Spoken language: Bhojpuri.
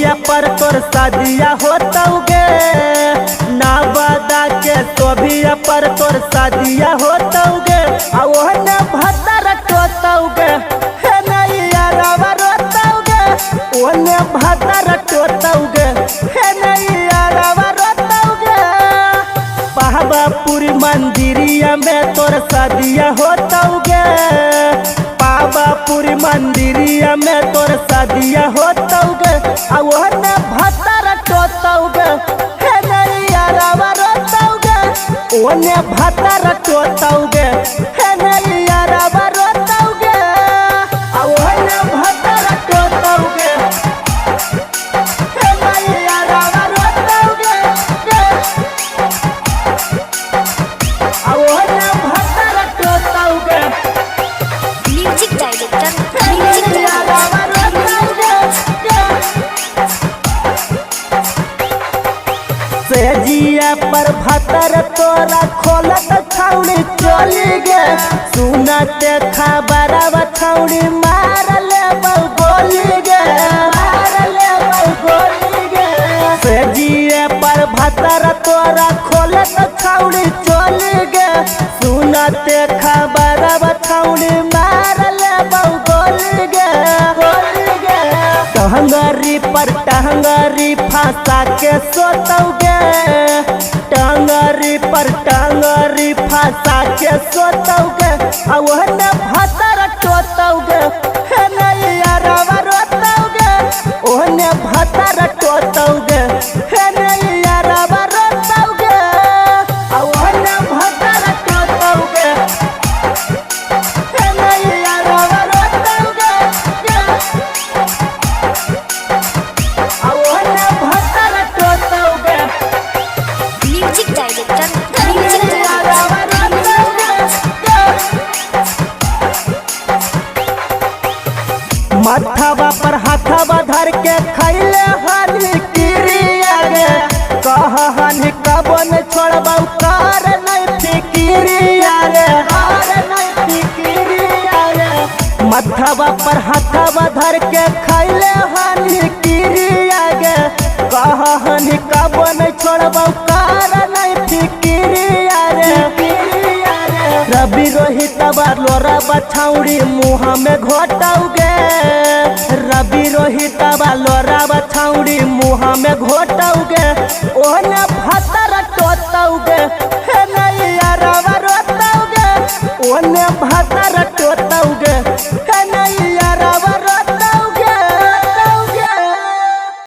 सोभिया पर तोर शादिया होतौगे ना बदा के सोभिया पर तोर शादिया होतौगे आ ओहने भतर टोतौगे हे नैया रवा रोतौगे ओहने भतर टोतौगे हे नैया रवा रोतौगे पावापुरी मंदिरिया में तोर शादिया होतौगे पावापुरी मंदिरिया में तोर शादिया होतौगे आ ओहने भतर टोतौगे हे नैया रवा रोतौगे ओहने भतर टोतौगे हे नैया रवा रोतौगे आ ओहने भतर टोतौगे हे नैया रवा रोतौगे आ ओहने भतर टोतौगे म्यूजिक डायरेक्टर सेजिया पर भतर तोरा खोलत छौड़ी चली गे सुनते खबरवा छौड़ी मार ले गोली गे सेजिया पर भतर तोरा खोलत छौड़ी चली गे सुनते खबरवा छौड़ी मार ले गोली गे टहंगरी पर टहंगरी फंसा के सोतौगे टंगरी पर टंगरी फंसा के सोतौगे आ ओहने भतर टोतौगे हे नैया रवा रोतौगे ओहने भतर टोतौगे हे नैया रवा रोतौगे आ ओहने भतर टोतौगे हे नैया रवा रोतौगे आ ओहने भतर टोतौगे म्यूजिक डायरेक्टर माथावा पर हाथावा धर के खैले हनी किरिया गे कह हनी कबन छोड़बौ कार नहीं फिकिरिया गे माथावा पर हाथावा धर के खैले हनी किरिया गे कह हनी कबन छोड़बौ कार नहीं फिकिरिया रे रवि रोहित लोरा बछौड़ी मुँह में घोटौगे रवि रोहित लोरा बछौड़ी मुँह में घोटौगे ओहने भतर टोतौगे हे नैया रवा रोतौगे ओहने भतर टोतौगे